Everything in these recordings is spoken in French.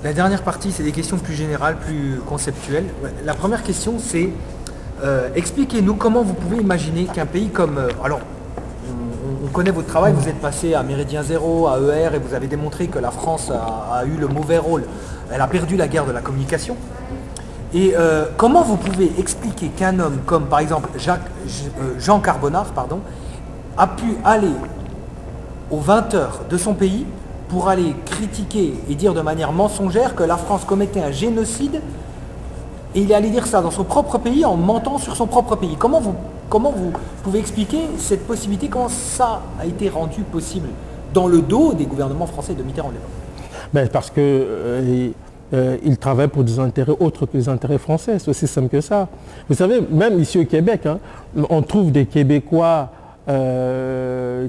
La dernière partie, c'est des questions plus générales, plus conceptuelles. La première question, c'est expliquez-nous comment vous pouvez imaginer qu'un pays comme... alors, on connaît votre travail, vous êtes passé à Méridien Zéro, à ER, et vous avez démontré que la France a eu le mauvais rôle. Elle a perdu la guerre de la communication. Et comment vous pouvez expliquer qu'un homme comme, par exemple, Jean Carbonard, pardon, a pu aller aux 20 heures de son pays pour aller critiquer et dire de manière mensongère que la France commettait un génocide, et il est allé dire ça dans son propre pays en mentant sur son propre pays. Comment vous pouvez expliquer cette possibilité, comment ça a été rendu possible dans le dos des gouvernements français de Mitterrand? Parce que il travaille pour des intérêts autres que les intérêts français, c'est aussi simple que ça. Vous savez, même ici au Québec, on trouve des Québécois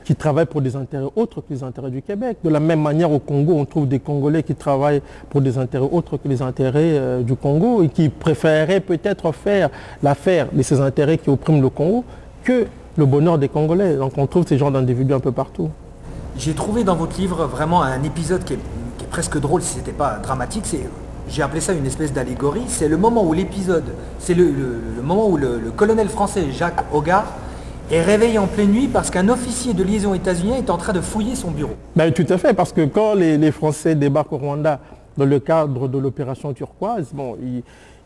qui travaillent pour des intérêts autres que les intérêts du Québec. De la même manière, au Congo, on trouve des Congolais qui travaillent pour des intérêts autres que les intérêts du Congo et qui préféreraient peut-être faire l'affaire de ces intérêts qui oppriment le Congo que le bonheur des Congolais. Donc on trouve ces genres d'individus un peu partout. J'ai trouvé dans votre livre vraiment un épisode qui est presque drôle si ce n'était pas dramatique. J'ai appelé ça une espèce d'allégorie. C'est le moment où l'épisode, c'est le moment où le colonel français Jacques Hogarth est réveillé en pleine nuit parce qu'un officier de liaison états-unien est en train de fouiller son bureau. Tout à fait, parce que quand les Français débarquent au Rwanda dans le cadre de l'opération turquoise,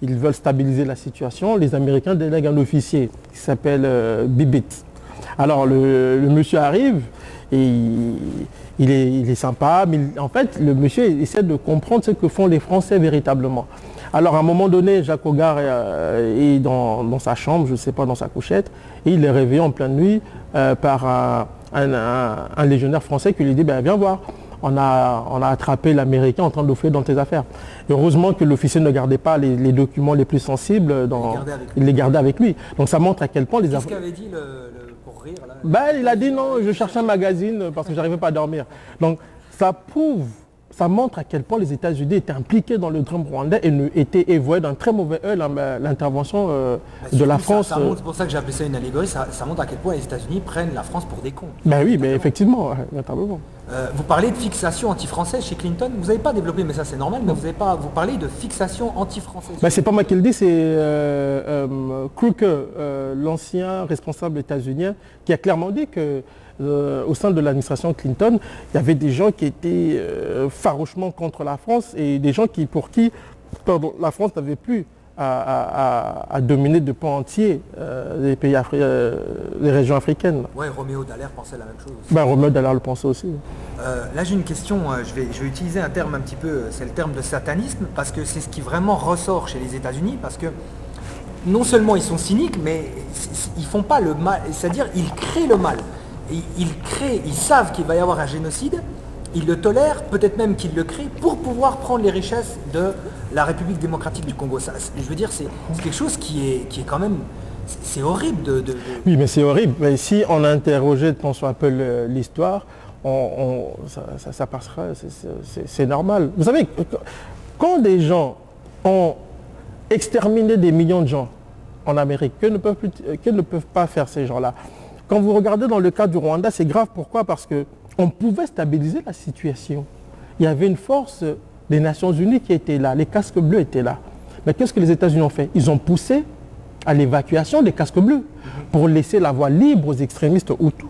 ils veulent stabiliser la situation. Les Américains délèguent un officier qui s'appelle Bibit. Alors le monsieur arrive et il est sympa, mais en fait le monsieur essaie de comprendre ce que font les Français véritablement. Alors à un moment donné, Jacques Hogarth est dans sa chambre, je ne sais pas, dans sa couchette, et il est réveillé en pleine nuit par un légionnaire français qui lui dit viens voir, on a attrapé l'Américain en train de fouiller dans tes affaires. Et heureusement que l'officier ne gardait pas les documents les plus sensibles, il les gardait avec lui. Donc ça montre à quel point les affaires... Qu'est-ce qu'avait dit pour rire là, il a dit non, je cherchais un magazine parce que je n'arrivais pas à dormir. Donc ça montre à quel point les États-Unis étaient impliqués dans le drame rwandais et voyaient d'un très mauvais œil l'intervention de la France. C'est pour ça que j'ai appelé ça une allégorie, ça montre à quel point les États-Unis prennent la France pour des cons. Oui, mais effectivement, véritablement. Vous parlez de fixation anti-française chez Clinton, vous n'avez pas développé, mais ça c'est normal, mais vous parlez de fixation anti-française. C'est pas moi qui le dis, c'est Crocker, l'ancien responsable états-unien, qui a clairement dit que au sein de l'administration Clinton, il y avait des gens qui étaient farouchement contre la France et des gens pour qui la France n'avait plus à dominer de pans entiers les régions africaines. Oui, Roméo Dallaire pensait la même chose aussi. Roméo Dallaire le pensait aussi. Là j'ai une question, je vais utiliser un terme un petit peu, c'est le terme de satanisme, parce que c'est ce qui vraiment ressort chez les États-Unis, parce que non seulement ils sont cyniques, mais ils font pas le mal, c'est-à-dire ils créent le mal. Ils savent qu'il va y avoir un génocide, ils le tolèrent, peut-être même qu'ils le créent pour pouvoir prendre les richesses de la République démocratique du Congo. Ça, je veux dire, c'est quelque chose qui est quand même... C'est horrible de... Oui, mais c'est horrible. Mais si on a interrogé, pensons un peu l'histoire, ça passera, c'est normal. Vous savez, quand des gens ont exterminé des millions de gens en Amérique, que ne peuvent pas faire ces gens-là? Quand vous regardez dans le cas du Rwanda, c'est grave. Pourquoi? Parce qu'on pouvait stabiliser la situation. Il y avait une force des Nations Unies qui était là. Les casques bleus étaient là. Mais qu'est-ce que les États-Unis ont fait? Ils ont poussé à l'évacuation des casques bleus pour laisser la voie libre aux extrémistes Hutus,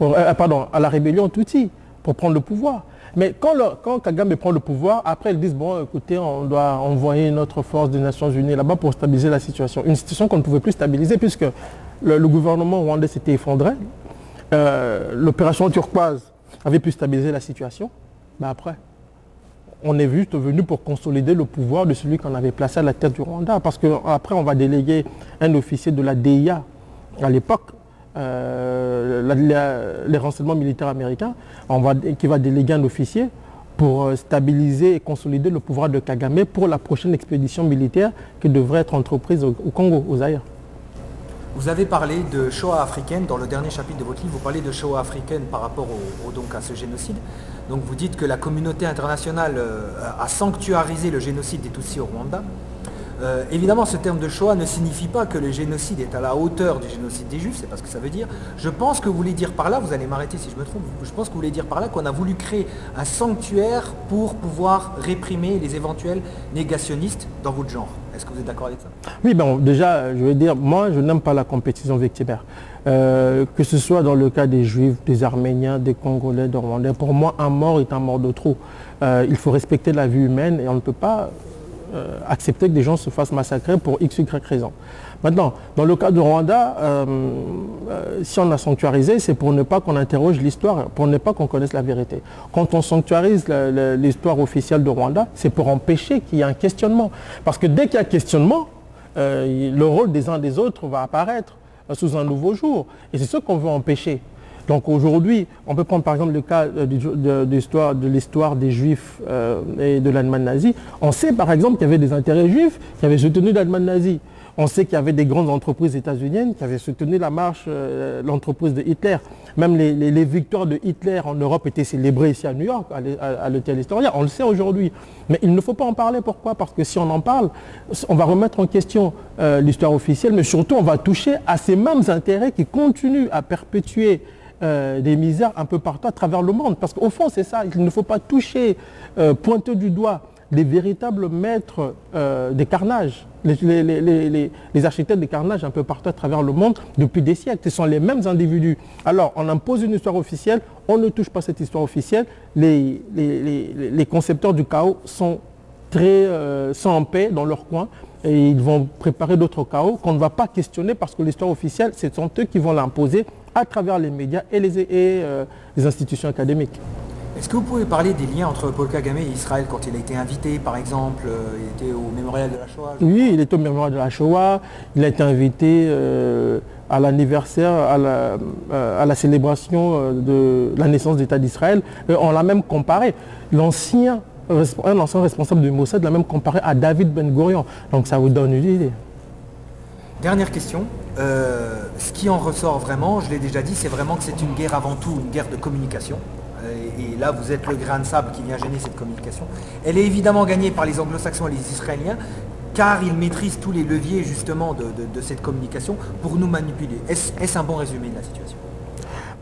à la rébellion Tutsi, pour prendre le pouvoir. Mais quand Kagame prend le pouvoir, après ils disent, bon, écoutez, on doit envoyer notre force des Nations Unies là-bas pour stabiliser la situation. Une situation qu'on ne pouvait plus stabiliser puisque le gouvernement rwandais s'était effondré. L'opération turquoise avait pu stabiliser la situation. Mais après, on est venu pour consolider le pouvoir de celui qu'on avait placé à la tête du Rwanda. Parce qu'après, on va déléguer un officier de la DIA à l'époque, les renseignements militaires américains, qui va déléguer un officier pour stabiliser et consolider le pouvoir de Kagame pour la prochaine expédition militaire qui devrait être entreprise au Congo, au Zaïre. Vous avez parlé de Shoah africaine dans le dernier chapitre de votre livre, vous parlez de Shoah africaine par rapport donc à ce génocide. Donc vous dites que la communauté internationale a sanctuarisé le génocide des Tutsis au Rwanda. Évidemment, ce terme de Shoah ne signifie pas que le génocide est à la hauteur du génocide des Juifs, c'est pas ce que ça veut dire. Je pense que vous voulez dire par là, vous allez m'arrêter si je me trompe, je pense que vous voulez dire par là qu'on a voulu créer un sanctuaire pour pouvoir réprimer les éventuels négationnistes dans votre genre. Est-ce que vous êtes d'accord avec ça? Oui, bon, déjà, je veux dire, moi, je n'aime pas la compétition victimaire. Que ce soit dans le cas des Juifs, des Arméniens, des Congolais, des Rwandais, pour moi, un mort est un mort de trop. Il faut respecter la vie humaine et on ne peut pas accepter que des gens se fassent massacrer pour x, y raison. Maintenant, dans le cas du Rwanda, si on a sanctuarisé, c'est pour ne pas qu'on interroge l'histoire, pour ne pas qu'on connaisse la vérité. Quand on sanctuarise l'histoire officielle du Rwanda, c'est pour empêcher qu'il y ait un questionnement. Parce que dès qu'il y a questionnement, le rôle des uns des autres va apparaître sous un nouveau jour. Et c'est ce qu'on veut empêcher. Donc aujourd'hui, on peut prendre par exemple le cas de l'histoire des Juifs et de l'Allemagne nazie. On sait par exemple qu'il y avait des intérêts juifs qui avaient soutenu l'Allemagne nazie. On sait qu'il y avait des grandes entreprises états-uniennes qui avaient soutenu la marche, l'entreprise de Hitler. Même les victoires de Hitler en Europe étaient célébrées ici à New York, à l'hôtel Historia. On le sait aujourd'hui. Mais il ne faut pas en parler. Pourquoi? Parce que si on en parle, on va remettre en question l'histoire officielle, mais surtout on va toucher à ces mêmes intérêts qui continuent à perpétuer des misères un peu partout à travers le monde. Parce qu'au fond, c'est ça. Il ne faut pas toucher, pointer du doigt les véritables maîtres des carnages, les architectes des carnages un peu partout à travers le monde depuis des siècles. Ce sont les mêmes individus. Alors, on impose une histoire officielle, on ne touche pas cette histoire officielle. Les concepteurs du chaos sont en paix dans leur coin et ils vont préparer d'autres chaos qu'on ne va pas questionner parce que l'histoire officielle, ce sont eux qui vont l'imposer à travers les médias et les institutions académiques. Est-ce que vous pouvez parler des liens entre Paul Kagame et Israël quand il a été invité, par exemple, il était au mémorial de la Shoah? Oui, il était au mémorial de la Shoah, il a été invité à l'anniversaire, à la célébration de la naissance d'État d'Israël. On l'a même comparé. Un ancien responsable du Mossad l'a même comparé à David Ben Gourion. Donc ça vous donne une idée. Dernière question. Ce qui en ressort vraiment, je l'ai déjà dit, c'est vraiment que c'est une guerre avant tout, une guerre de communication. Et là, vous êtes le grain de sable qui vient gêner cette communication. Elle est évidemment gagnée par les anglo-saxons et les israéliens, car ils maîtrisent tous les leviers justement de cette communication pour nous manipuler. Est-ce un bon résumé de la situation?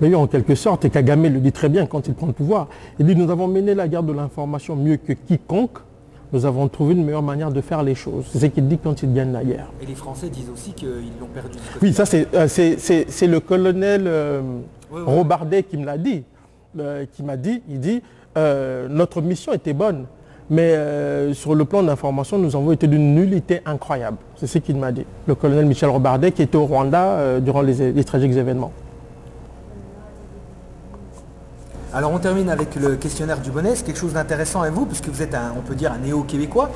Mais oui, en quelque sorte, et Kagame le dit très bien quand il prend le pouvoir. Il dit, nous avons mené la guerre de l'information mieux que quiconque. Nous avons trouvé une meilleure manière de faire les choses. C'est ce qu'il dit quand il gagne la guerre. Et les Français disent aussi qu'ils l'ont perdu. Oui, ça c'est le colonel Robardet qui me l'a dit. Il dit, notre mission était bonne, mais sur le plan d'information, nous avons été d'une nullité incroyable. C'est ce qu'il m'a dit. Le colonel Michel Robardet qui était au Rwanda durant les tragiques événements. Alors on termine avec le questionnaire du bonnet, c'est quelque chose d'intéressant avec vous, puisque vous êtes on peut dire un néo-québécois.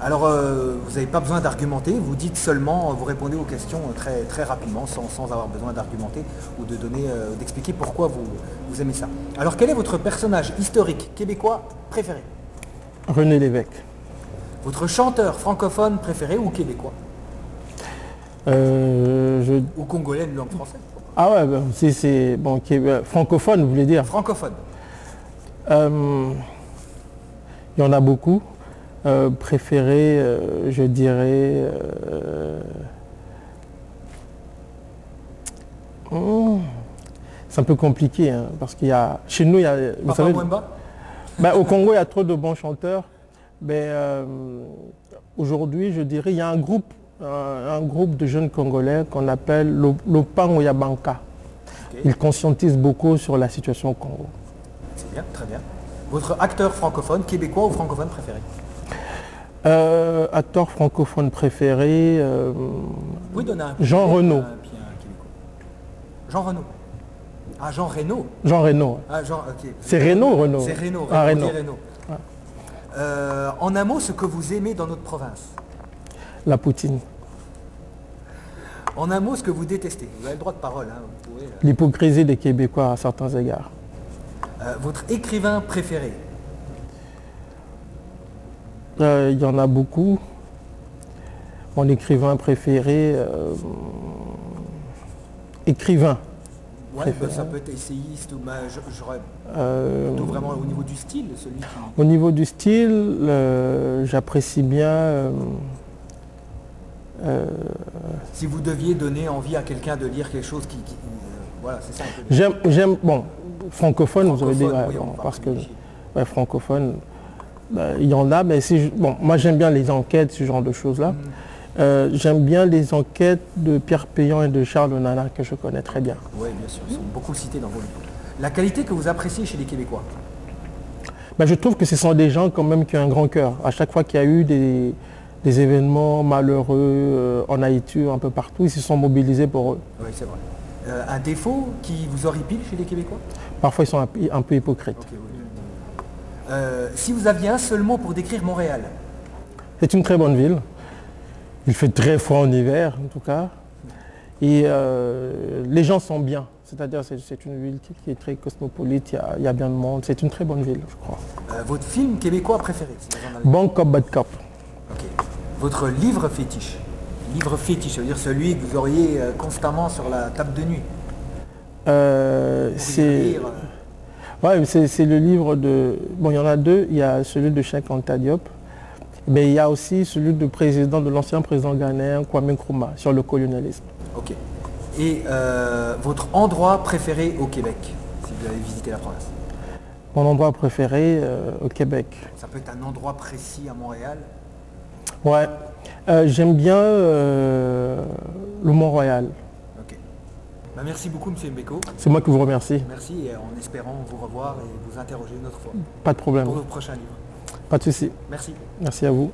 Alors vous n'avez pas besoin d'argumenter, vous dites seulement, vous répondez aux questions très, très rapidement, sans avoir besoin d'argumenter ou de donner, d'expliquer pourquoi vous aimez ça. Alors quel est votre personnage historique québécois préféré? René Lévesque. Votre chanteur francophone préféré ou québécois? Ou congolais de langue française? Ah ouais, ben, c'est bon, francophone, vous voulez dire? Francophone. Il y en a beaucoup. Préféré, je dirais... c'est un peu compliqué, hein, parce qu'il y a... Chez nous, il y a... Vous savez, au Congo, il y a trop de bons chanteurs. Mais aujourd'hui, je dirais, il y a un groupe de jeunes Congolais qu'on appelle l'Opango Yabanka. Okay. Ils conscientisent beaucoup sur la situation au Congo. C'est bien, très bien. Votre acteur francophone, québécois ou francophone préféré? Acteur francophone préféré, Jean Reno. Jean Reno. Ah, Jean Reno. Jean Reno. Ah, Jean, okay. C'est Reno, Reno. C'est Reno. Ah, Reno. Ah. En un mot, ce que vous aimez dans notre province? La poutine. En un mot, ce que vous détestez? Vous avez le droit de parole. Hein, l'hypocrisie des Québécois à certains égards. Votre écrivain préféré? Il y en a beaucoup. Mon écrivain préféré... écrivain. Ouais, préféré. Ça peut être essayiste ou... J'aurais plutôt vraiment au niveau du style, celui qui... Au niveau du style, j'apprécie bien Si vous deviez donner envie à quelqu'un de lire quelque chose voilà, c'est ça un peu. J'aime, bon, francophone, vous avez dit, ouais, oui, bon, on parce que parle ouais, francophone, il y en a, mais bon, moi j'aime bien les enquêtes, ce genre de choses-là. J'aime bien les enquêtes de Pierre Péan et de Charles Nana, que je connais très bien. Oui, bien sûr, ils sont beaucoup cités dans vos livres. La qualité que vous appréciez chez les Québécois? Ben, je trouve que ce sont des gens quand même qui ont un grand cœur. À chaque fois qu'il y a eu des événements malheureux en Haïti, un peu partout, ils se sont mobilisés pour eux. Oui, c'est vrai. Un défaut qui vous horripile chez les Québécois? Parfois, ils sont un peu hypocrites. Okay, oui. Si vous aviez un seul mot pour décrire Montréal? C'est une très bonne ville. Il fait très froid en hiver, en tout cas. Et les gens sont bien. C'est-à-dire c'est une ville qui est très cosmopolite, il y a bien de monde. C'est une très bonne ville, je crois. Votre film québécois préféré? Si vous en avez... Bon cop, bad cop. Ok. Votre livre fétiche? Livre fétiche, ça veut dire celui que vous auriez constamment sur la table de nuit? C'est le livre de... Bon, il y en a deux. Il y a celui de Cheikh Anta Diop, mais il y a aussi celui de l'ancien président ghanéen Kwame Nkrumah sur le colonialisme. Ok. Et votre endroit préféré au Québec, si vous avez visité la province? Mon endroit préféré au Québec. Ça peut être un endroit précis à Montréal? Ouais. J'aime bien le Mont-Royal. Ok. Bah, merci beaucoup, M. Mbeko. C'est moi qui vous remercie. Merci, et en espérant vous revoir et vous interroger une autre fois. Pas de problème. Pour vos prochains livres. Pas de souci. Merci. Merci à vous.